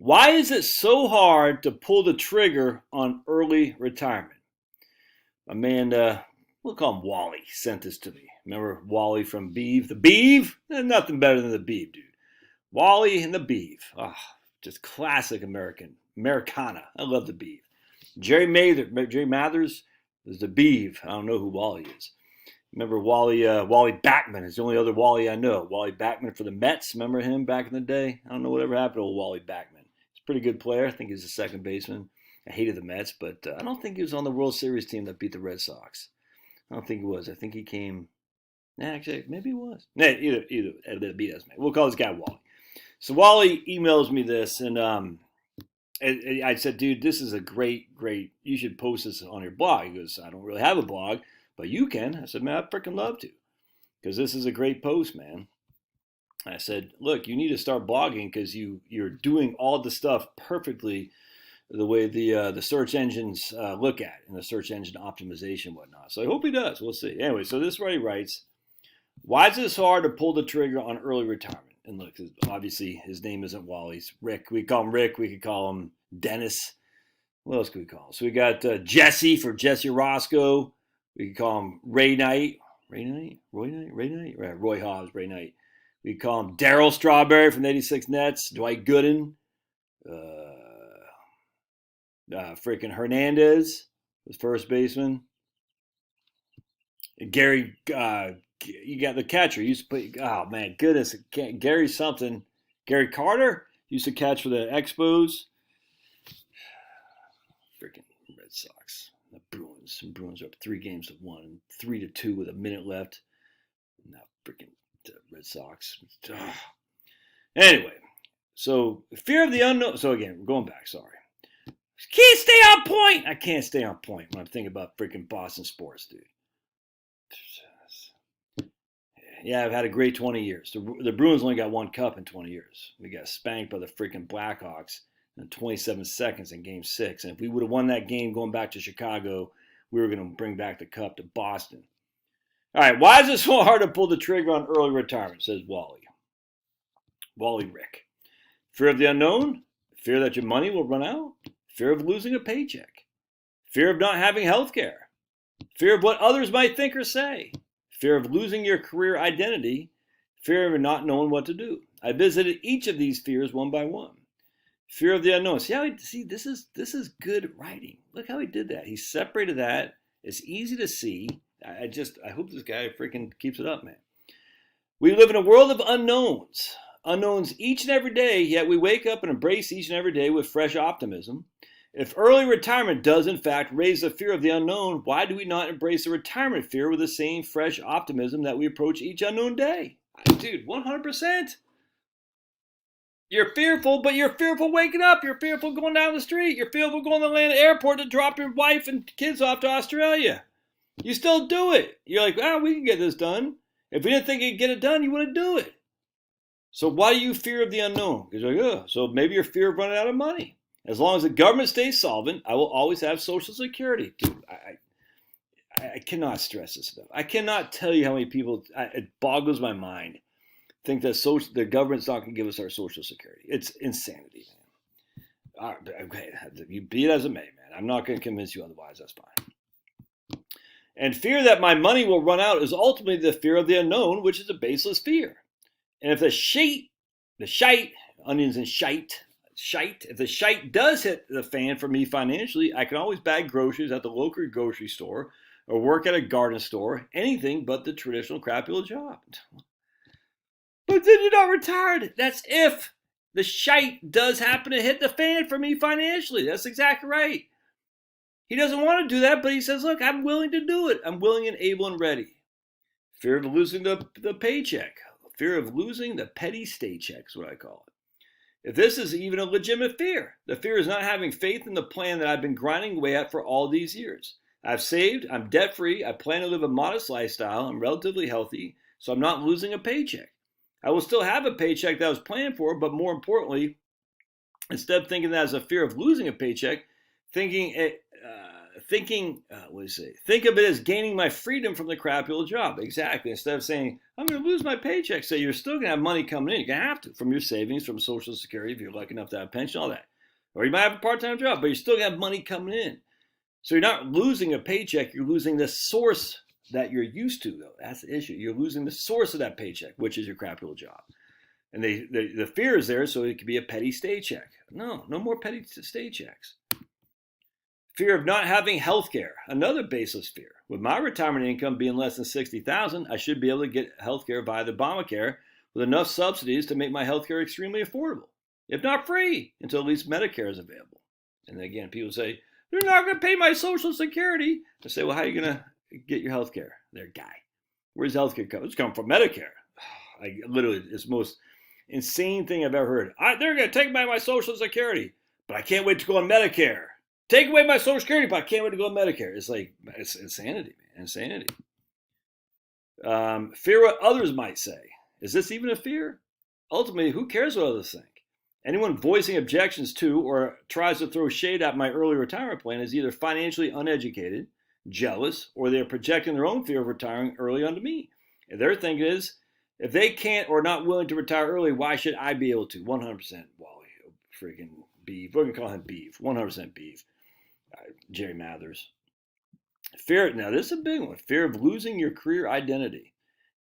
Why is it so hard to pull the trigger on early retirement? My man, we'll call him Wally, sent this to me. Remember Wally from Beeve? The Beeve? Nothing better than the Beeve, dude. Wally and the Beeve. Oh, just classic Americana. I love the Beeve. Jerry Mathers is the Beeve. I don't know who Wally is. Remember Wally Backman is the only other Wally I know. Wally Backman for the Mets. Remember him back in the day? I don't know whatever happened to old Wally Backman. He's a pretty good player. I think he's a second baseman. I hated the Mets, but I don't think he was on the World Series team that beat the Red Sox. I don't think he was. I think he came. Actually, maybe he was. Either. We'll call this guy Wally. So Wally emails me this, and I said, dude, this is a great. You should post this on your blog. He goes, I don't really have a blog, but you can. I said, man, I'd freaking love to, because this is a great post, man. I said, look, you need to start blogging because you're doing all the stuff perfectly the way the search engines look at it, and the search engine optimization and whatnot. So I hope he does. We'll see. Anyway, so this is what he writes. Why is it so hard to pull the trigger on early retirement? And look, obviously his name isn't Wally. It's Rick. We call him Rick. We could call him Dennis. What else could we call him? So we got Jesse for Jesse Roscoe. We could call him Ray Knight. Ray Knight? Roy Hobbs, Ray Knight. We could call him Daryl Strawberry from the 86 Nets. Dwight Gooden. Freaking Hernandez, his first baseman. Gary, you got the catcher. He used to play. Oh man, goodness, Gary something. Gary Carter used to catch for the Expos. Freaking Red Sox, the Bruins. The Bruins are up 3-1, 3-2 with a minute left. Now freaking Red Sox. Anyway, so fear of the unknown. So again, we're going back. Sorry. Can't stay on point. I can't stay on point when I'm thinking about freaking Boston sports, dude. Yeah, I've had a great 20 years. The Bruins only got one cup in 20 years. We got spanked by the freaking Blackhawks in 27 seconds in Game 6. And if we would have won that game going back to Chicago, we were going to bring back the cup to Boston. All right, why is it so hard to pull the trigger on early retirement, says Wally. Wally Rick. Fear of the unknown? Fear that your money will run out? Fear of losing a paycheck? Fear of not having health care? Fear of what others might think or say? Fear of losing your career identity? Fear of not knowing what to do? I visited each of these fears one by one. Fear of the unknown. See, this is good writing. Look how he did that. He separated that. It's easy to see. I hope this guy freaking keeps it up, man. We live in a world of unknowns. Unknowns each and every day, yet we wake up and embrace each and every day with fresh optimism. If early retirement does, in fact, raise the fear of the unknown, why do we not embrace the retirement fear with the same fresh optimism that we approach each unknown day? Dude, 100%. You're fearful, but you're fearful waking up. You're fearful going down the street. You're fearful going to the Atlanta airport to drop your wife and kids off to Australia. You still do it. You're like, we can get this done. If we didn't think you'd get it done, you wouldn't do it. So why do you fear of the unknown? Because you're like, so maybe you're fear of running out of money. As long as the government stays solvent, I will always have Social Security. Dude, I cannot stress this enough. I cannot tell you how many people, it boggles my mind, think that the government's not going to give us our Social Security. It's insanity, man. Okay, you be it as it may, man. I'm not going to convince you otherwise. That's fine. And fear that my money will run out is ultimately the fear of the unknown, which is a baseless fear. And if the shite, onions and shite, if the shite does hit the fan for me financially, I can always bag groceries at the local grocery store or work at a garden store, anything but the traditional crappy little job. But then you're not retired. That's if the shite does happen to hit the fan for me financially. That's exactly right. He doesn't want to do that, but he says, look, I'm willing to do it. I'm willing and able and ready. Fear of losing the paycheck. Fear of losing the petty state check is what I call it. If this is even a legitimate fear, the fear is not having faith in the plan that I've been grinding away at for all these years. I've saved, I'm debt-free, I plan to live a modest lifestyle, I'm relatively healthy, so I'm not losing a paycheck. I will still have a paycheck that I was planned for, but more importantly, instead of thinking that as a fear of losing a paycheck, thinking thinking, what do you say? Think of it as gaining my freedom from the crappy old job. Exactly. Instead of saying, I'm going to lose my paycheck, say you're still going to have money coming in. You're going to have to from your savings, from Social Security, if you're lucky enough to have a pension, all that. Or you might have a part-time job, but you're still going to have money coming in. So you're not losing a paycheck. You're losing the source that you're used to, though. That's the issue. You're losing the source of that paycheck, which is your crappy old job. And the fear is there so it could be a petty stay check. No more petty stay checks. Fear of not having health care, another baseless fear. With my retirement income being less than $60,000, I should be able to get health care via the Obamacare with enough subsidies to make my health care extremely affordable, if not free, until at least Medicare is available. And then again, people say, they're not going to pay my Social Security. I say, well, how are you going to get your health care there, guy? Where's health care come? It's coming from Medicare. Literally, it's the most insane thing I've ever heard. They're going to take away my Social Security, but I can't wait to go on Medicare. Take away my Social Security, but I can't wait to go on Medicare. It's like, it's insanity, man. Insanity. Fear what others might say. Is this even a fear? Ultimately, who cares what others think? Anyone voicing objections to or tries to throw shade at my early retirement plan is either financially uneducated, jealous, or they're projecting their own fear of retiring early onto me. And their thing is, if they can't or not willing to retire early, why should I be able to? 100% Wally, freaking beef. We're going to call him beef. 100% beef. Jerry Mathers. Fear, now this is a big one. Fear of losing your career identity.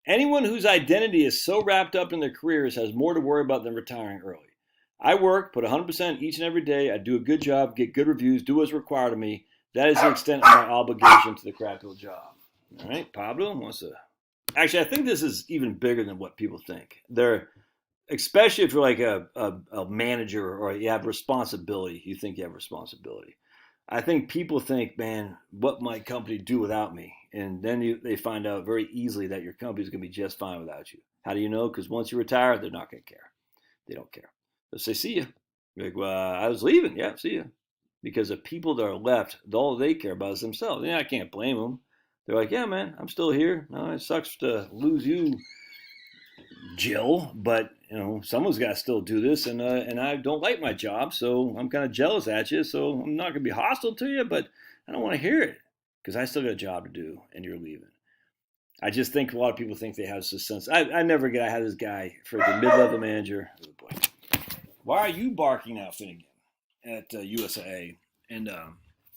Anyone whose identity is so wrapped up in their careers has more to worry about than retiring early. I work, put 100% each and every day. I do a good job, get good reviews, do what's required of me. That is the extent of my obligation to the crappy old job. All right, Pablo wants to... Actually, I think this is even bigger than what people think. Especially if you're like a manager or you have responsibility, you think you have responsibility. I think people think, man, what might company do without me? And then they find out very easily that your company's going to be just fine without you. How do you know? Because once you retire, they're not going to care. They don't care. They'll say, see you. You're like, well, I was leaving. Yeah, see you. Because the people that are left, all they care about is themselves. Yeah, I can't blame them. They're like, yeah, man, I'm still here. No, it sucks to lose you, Jill, but someone's got to still do this, and I don't like my job, so I'm kind of jealous at you. So I'm not gonna be hostile to you, but I don't want to hear it because I still got a job to do, and you're leaving. I just think a lot of people think they have this sense. I never get. I had this guy for the mid-level manager. Oh boy, why are you barking now, Finnegan, at USA? And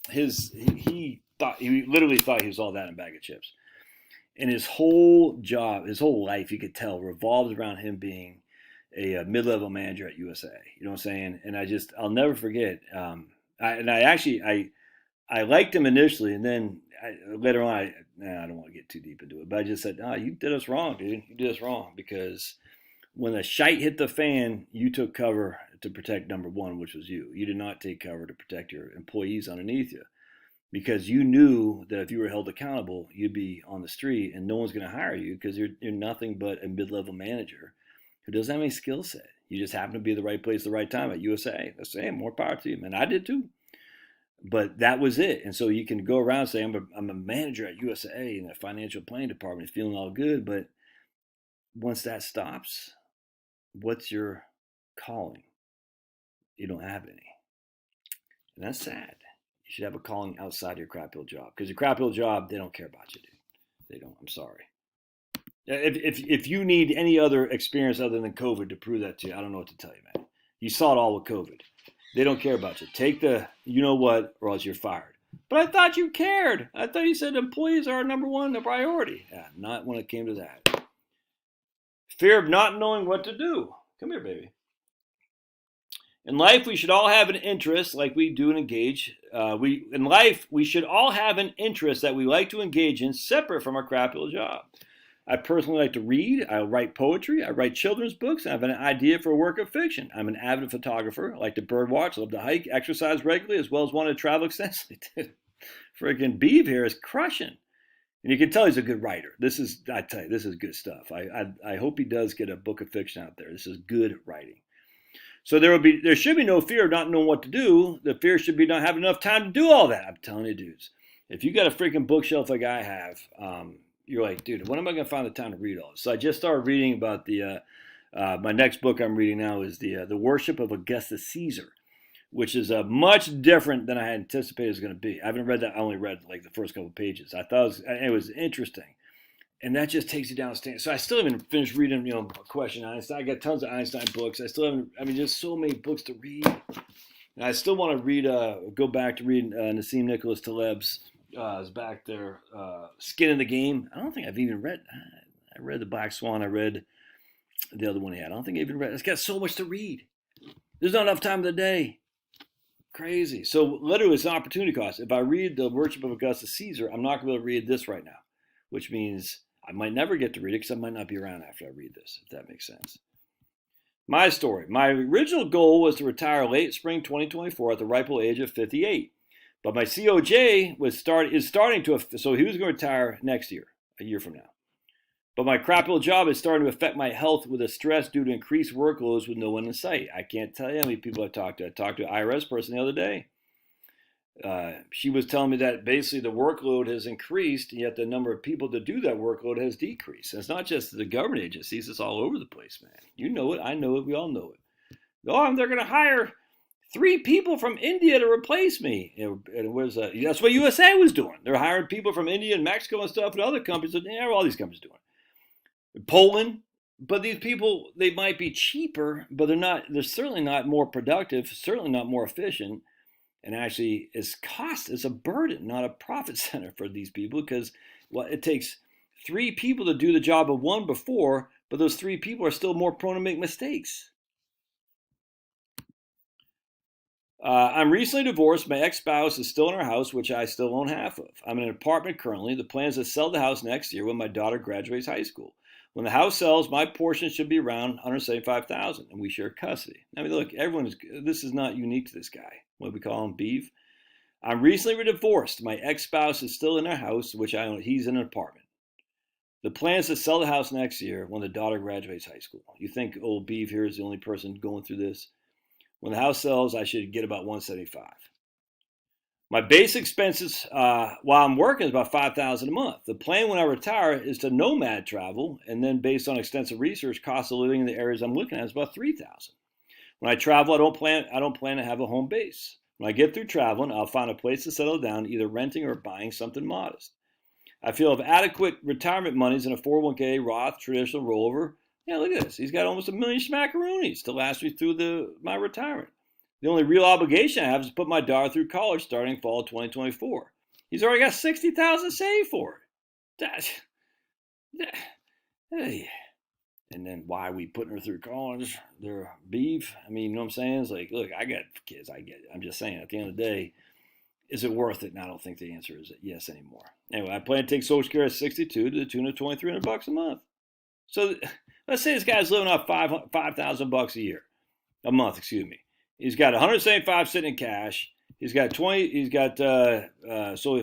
he literally thought he was all that in a bag of chips. And his whole job, his whole life, you could tell, revolved around him being a mid-level manager at USA. You know what I'm saying? And I'll never forget. I liked him initially, and then later on, I don't want to get too deep into it, but I just said, you did us wrong, dude. You did us wrong because when the shite hit the fan, you took cover to protect number one, which was you. You did not take cover to protect your employees underneath you. Because you knew that if you were held accountable, you'd be on the street and no one's going to hire you because you're nothing but a mid-level manager who doesn't have any skill set. You just happen to be at the right place at the right time at USA. That's saying more power to you, man. I did too. But that was it. And so you can go around and say, I'm a manager at USA in the financial planning department, feeling all good. But once that stops, what's your calling? You don't have any. And that's sad. You should have a calling outside your crappy old job. Because your crappy old job, they don't care about you, dude. They don't. I'm sorry. If you need any other experience other than COVID to prove that to you, I don't know what to tell you, man. You saw it all with COVID. They don't care about you. Take the you know what, or else you're fired. But I thought you cared. I thought you said employees are number one, the priority. Yeah, not when it came to that. Fear of not knowing what to do. Come here, baby. In life, we should all have an interest like we do and engage. In life, we should all have an interest that we like to engage in separate from our crappy little job. I personally like to read. I write poetry. I write children's books. I have an idea for a work of fiction. I'm an avid photographer. I like to bird watch. I love to hike, exercise regularly, as well as want to travel extensively. Freaking Beeve here is crushing. And you can tell he's a good writer. I tell you, this is good stuff. I hope he does get a book of fiction out there. This is good writing. So there should be no fear of not knowing what to do. The fear should be not having enough time to do all that. I'm telling you, dudes. If you got a freaking bookshelf like I have, you're like, dude, when am I going to find the time to read all this? So I just started reading about my next book I'm reading now is the Worship of Augustus Caesar, which is much different than I had anticipated it was going to be. I haven't read that. I only read like the first couple of pages. I thought it was interesting. And that just takes you down standard. So I still haven't finished reading, Question Einstein. I got tons of Einstein books. I still haven't, just so many books to read. And I still want to read, go back to reading Nassim Nicholas Taleb's, is back there, Skin in the Game. I don't think I've even read, I read The Black Swan. I read the other one he had. I don't think I even read. It's got so much to read. There's not enough time in the day. Crazy. So literally it's an opportunity cost. If I read The Worship of Augustus Caesar, I'm not going to be able to read this right now, which means I might never get to read it because I might not be around after I read this, if that makes sense. My story. My original goal was to retire late spring 2024 at the ripe old age of 58. But my COJ is starting to, so he was going to retire next year, a year from now. But my crap old job is starting to affect my health with a stress due to increased workloads with no one in sight. I can't tell you how many people I talked to. I talked to an IRS person the other day. She was telling me that basically the workload has increased, yet the number of people to do that workload has decreased. And it's not just the government agencies, it's all over the place, man. You know it, I know it, we all know it. Oh, they're going to hire 3 people from India to replace me. And that's what USA was doing. They're hiring people from India and Mexico and stuff, and other companies. All these companies doing. Poland, but these people, they might be cheaper, but they're certainly not more productive, certainly not more efficient. And actually, it's a burden, not a profit center for these people, because it takes 3 people to do the job of 1 before, but those 3 people are still more prone to make mistakes. I'm recently divorced. My ex-spouse is still in our house, which I still own half of. I'm in an apartment currently. The plan is to sell the house next year when my daughter graduates high school. When the house sells, my portion should be around $175,000, and we share custody. I mean, look, this is not unique to this guy. What we call him, beef. I'm recently divorced. My ex-spouse is still in our house, which I own. He's in an apartment. The plan is to sell the house next year when the daughter graduates high school. You think old beef here is the only person going through this? When the house sells, I should get about $175,000. My base expenses while I'm working is about $5,000 a month. The plan when I retire is to nomad travel, and then based on extensive research, cost of living in the areas I'm looking at is about $3,000. When I travel, I don't plan to have a home base. When I get through traveling, I'll find a place to settle down, either renting or buying something modest. I feel if adequate retirement monies in a 401k, Roth, traditional rollover. Yeah, look at this. He's got almost $1 million schmackaroonies to last me through my retirement. The only real obligation I have is to put my daughter through college starting fall of 2024. He's already got $60,000 saved for it. Hey. And then why are we putting her through college? They're beef. I mean, you know what I'm saying? It's like, look, I got kids. I get it. I'm just saying, at the end of the day, is it worth it? And I don't think the answer is yes anymore. Anyway, I plan to take Social Security at 62 to the tune of $2,300 a month. So let's say this guy's living off $5,000 a month. Excuse me. He's got 175 sitting in cash. He's got 20. He's got so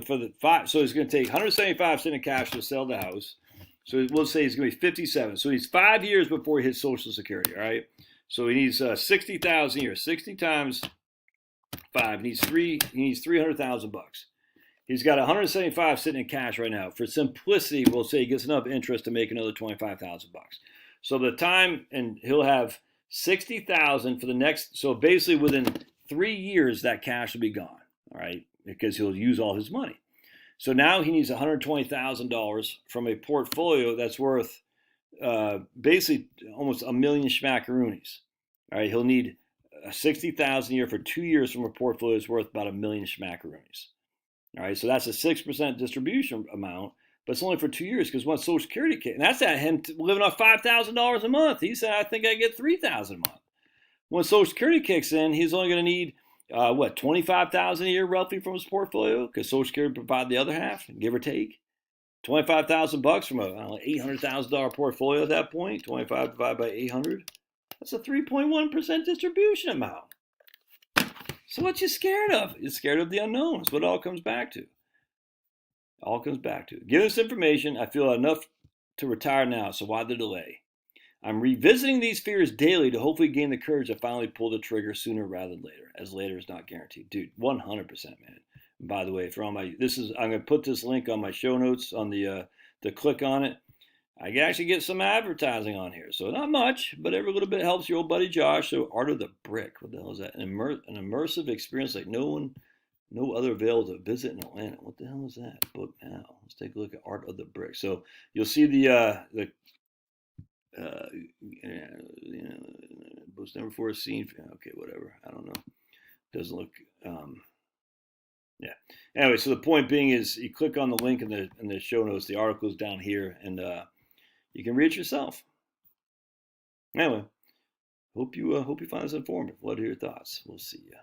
for the 5. So he's going to take 175 sitting in cash to sell the house. So we'll say he's going to be 57. So he's 5 years before he hits Social Security. All right. So he needs 60,000 a year. 60 times 5. He needs $300,000. He's got 175 sitting in cash right now. For simplicity, we'll say he gets enough interest to make another $25,000. So the time, and he'll have 60,000 for the next. So basically, within 3 years, that cash will be gone. All right, because he'll use all his money. So now he needs $120,000 from a portfolio that's worth basically almost $1 million schmackaroonies. All right, he'll need 60,000 a year for 2 years from a portfolio that's worth about $1 million schmackaroonies. All right, so that's a 6% distribution amount, but it's only for 2 years because once Social Security came, and that's at him living off $5,000 a month. He said, I think I get $3,000 a month. When Social Security kicks in, he's only going to need $25,000 a year roughly from his portfolio because Social Security provide the other half, give or take. $25,000 from a $800,000 portfolio at that point. 25 divided by 800. That's a 3.1% distribution amount. So what you scared of? You're scared of the unknown. That's what it all comes back to. All comes back to. Given this information, I feel enough to retire now, so why the delay? I'm revisiting these fears daily to hopefully gain the courage to finally pull the trigger sooner rather than later, as later is not guaranteed. Dude, 100%, man. And by the way, I'm going to put this link on my show notes on the click on it. I can actually get some advertising on here. So not much, but every little bit helps your old buddy Josh. So Art of the Brick. What the hell is that? An immersive experience like no other available to visit in Atlanta. What the hell is that? Book now. Let's take a look at Art of the Brick. So you'll see the boost number 4 scene. Okay, whatever. I don't know. Doesn't look. Yeah. Anyway, so the point being is, you click on the link in the show notes. The article is down here, and you can read it yourself. Anyway, hope you find this informative. Love to hear your thoughts. We'll see you.